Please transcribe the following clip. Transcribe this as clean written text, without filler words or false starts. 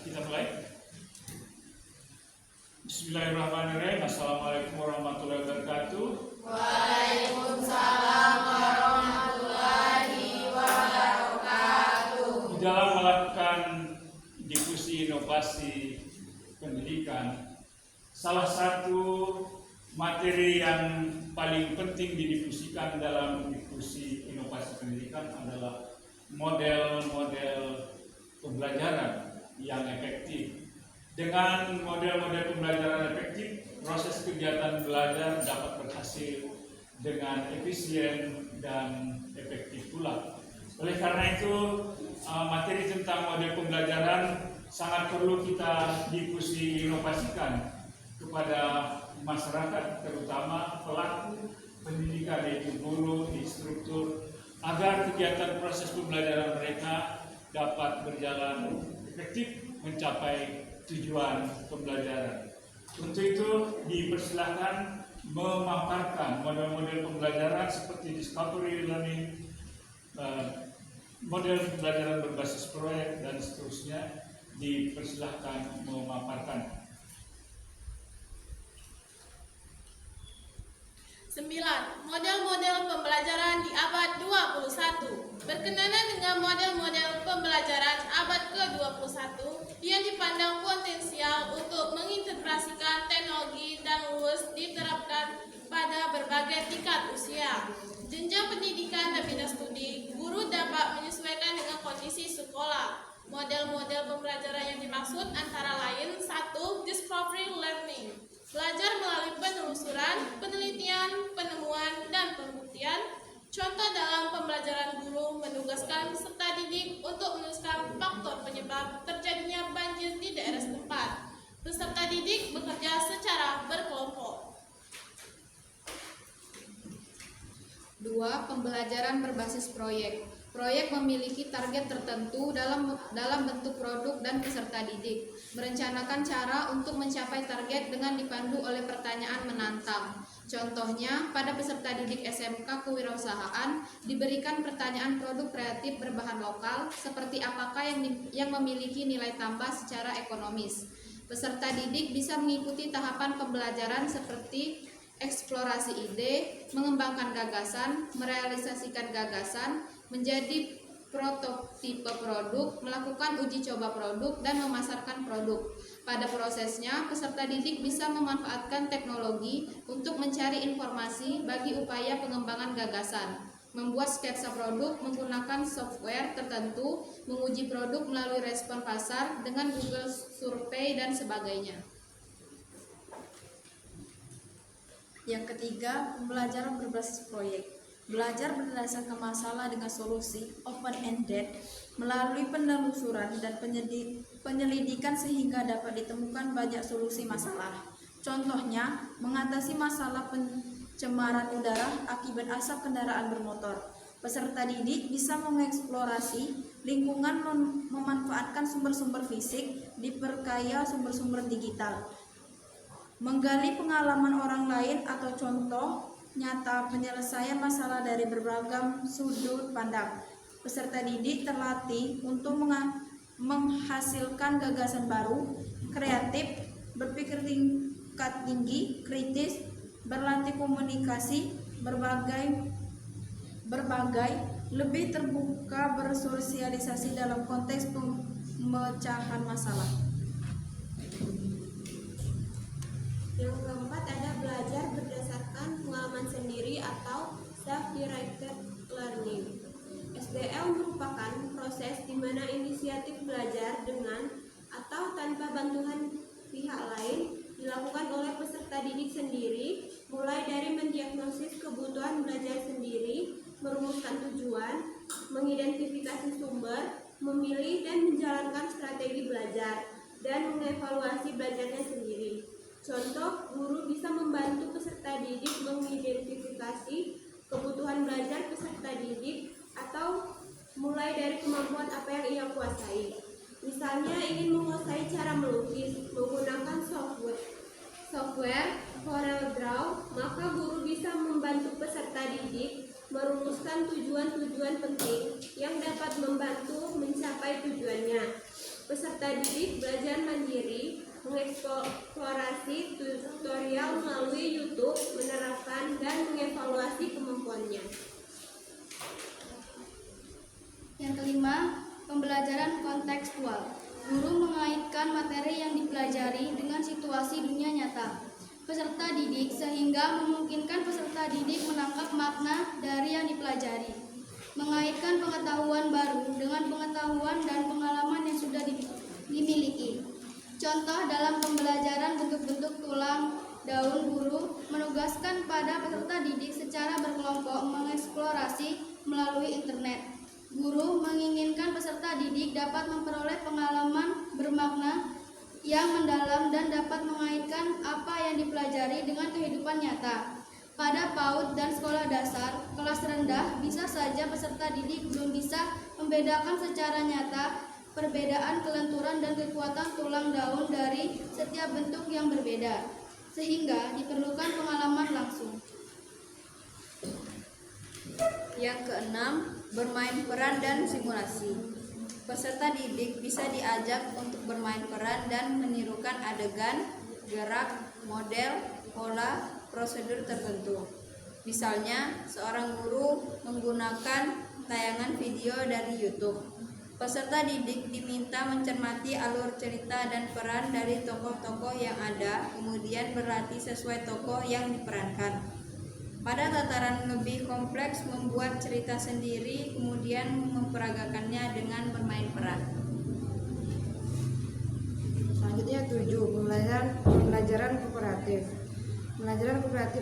Kita mulai. Bismillahirrahmanirrahim. Assalamualaikum warahmatullahi wabarakatuh. Waalaikumsalam warahmatullahi wabarakatuh. Di dalam melakukan diskusi inovasi pendidikan, salah satu materi yang paling penting didiskusikan dalam diskusi inovasi pendidikan adalah model-model pembelajaran yang efektif. Dengan model-model pembelajaran efektif, proses kegiatan belajar dapat berhasil dengan efisien dan efektif pula. Oleh karena itu, materi tentang model pembelajaran sangat perlu kita diskusi inovasikan kepada masyarakat, terutama pelaku pendidikan yaitu guru, instruktur, agar kegiatan proses pembelajaran mereka dapat berjalan efektif mencapai tujuan pembelajaran. Untuk itu dipersilahkan memaparkan model-model pembelajaran seperti discovery learning, model pembelajaran berbasis proyek dan seterusnya. Dipersilahkan memaparkan. 9. Model-model pembelajaran di abad 21. Berkenaan dengan model-model pembelajaran abad ke-21 yang dipandang potensial untuk mengintegrasikan teknologi dan luas diterapkan pada berbagai tingkat usia, jenjang pendidikan dan bidang studi. Guru dapat menyesuaikan dengan kondisi sekolah. Model-model pembelajaran yang dimaksud antara lain: 1. Discovery learning. Belajar melalui penelusuran, penelitian, penemuan, dan pembuktian. Contoh dalam pembelajaran, guru menugaskan peserta didik untuk menuliskan faktor penyebab terjadinya banjir di daerah setempat. Peserta didik bekerja secara berkelompok. 2. Pembelajaran berbasis proyek. Proyek memiliki target tertentu dalam bentuk produk dan peserta didik merencanakan cara untuk mencapai target dengan dipandu oleh pertanyaan menantang. Contohnya, pada peserta didik SMK Kewirausahaan diberikan pertanyaan produk kreatif berbahan lokal seperti apakah yang memiliki nilai tambah secara ekonomis. Peserta didik bisa mengikuti tahapan pembelajaran seperti eksplorasi ide, mengembangkan gagasan, merealisasikan gagasan, menjadi prototipe produk, melakukan uji coba produk, dan memasarkan produk. Pada prosesnya, peserta didik bisa memanfaatkan teknologi untuk mencari informasi bagi upaya pengembangan gagasan, membuat sketsa produk menggunakan software tertentu, menguji produk melalui respon pasar dengan Google Survey, dan sebagainya. Yang ketiga, pembelajaran berbasis proyek. Belajar berdasarkan masalah dengan solusi open-ended melalui penelusuran dan penyelidikan sehingga dapat ditemukan banyak solusi masalah. Contohnya, mengatasi masalah pencemaran udara akibat asap kendaraan bermotor. Peserta didik bisa mengeksplorasi lingkungan, memanfaatkan sumber-sumber fisik, diperkaya sumber-sumber digital, menggali pengalaman orang lain atau contoh nyata penyelesaian masalah dari berbagai sudut pandang. Peserta didik terlatih untuk menghasilkan gagasan baru, kreatif, berpikir tingkat tinggi, kritis, berlatih komunikasi, berbagai, lebih terbuka, bersosialisasi dalam konteks pemecahan masalah. Yang keempat ada belajar berdasarkan pengalaman sendiri atau self-directed learning. SDL merupakan proses di mana inisiatif belajar dengan atau tanpa bantuan pihak lain dilakukan oleh peserta didik sendiri, mulai dari mendiagnosis kebutuhan belajar sendiri, merumuskan tujuan, mengidentifikasi sumber, memilih dan menjalankan strategi belajar, dan mengevaluasi belajarnya sendiri. Contoh, guru bisa membantu peserta didik mengidentifikasi kebutuhan belajar peserta didik atau mulai dari kemampuan apa yang ia kuasai. Misalnya ingin menguasai cara melukis menggunakan software CorelDRAW, maka guru bisa membantu peserta didik merumuskan tujuan-tujuan penting yang dapat membantu mencapai tujuannya. Peserta didik belajar mandiri, mengeksplorasi tutorial melalui YouTube, menerapkan dan mengevaluasi kemampuannya. Yang kelima, pembelajaran kontekstual. Guru mengaitkan materi yang dipelajari dengan situasi dunia nyata peserta didik sehingga memungkinkan peserta didik menangkap makna dari yang dipelajari. Mengaitkan pengetahuan baru dengan pengetahuan dan pengalaman yang sudah dimiliki. Contoh dalam pembelajaran bentuk-bentuk tulang daun, guru menugaskan pada peserta didik secara berkelompok mengeksplorasi melalui internet. Guru menginginkan peserta didik dapat memperoleh pengalaman bermakna yang mendalam dan dapat mengaitkan apa yang dipelajari dengan kehidupan nyata. Pada PAUD dan sekolah dasar, kelas rendah bisa saja peserta didik belum bisa membedakan secara nyata perbedaan kelenturan dan kekuatan tulang daun dari setiap bentuk yang berbeda, sehingga diperlukan pengalaman langsung. Yang keenam, bermain peran dan simulasi. Peserta didik bisa diajak untuk bermain peran dan menirukan adegan, gerak, model, pola, prosedur tertentu. Misalnya, seorang guru menggunakan tayangan video dari YouTube. Peserta didik diminta mencermati alur cerita dan peran dari tokoh-tokoh yang ada, kemudian berlatih sesuai tokoh yang diperankan. Pada tataran lebih kompleks, membuat cerita sendiri, kemudian memperagakannya dengan bermain peran. Selanjutnya 7, pembelajaran kooperatif. Pembelajaran kooperatif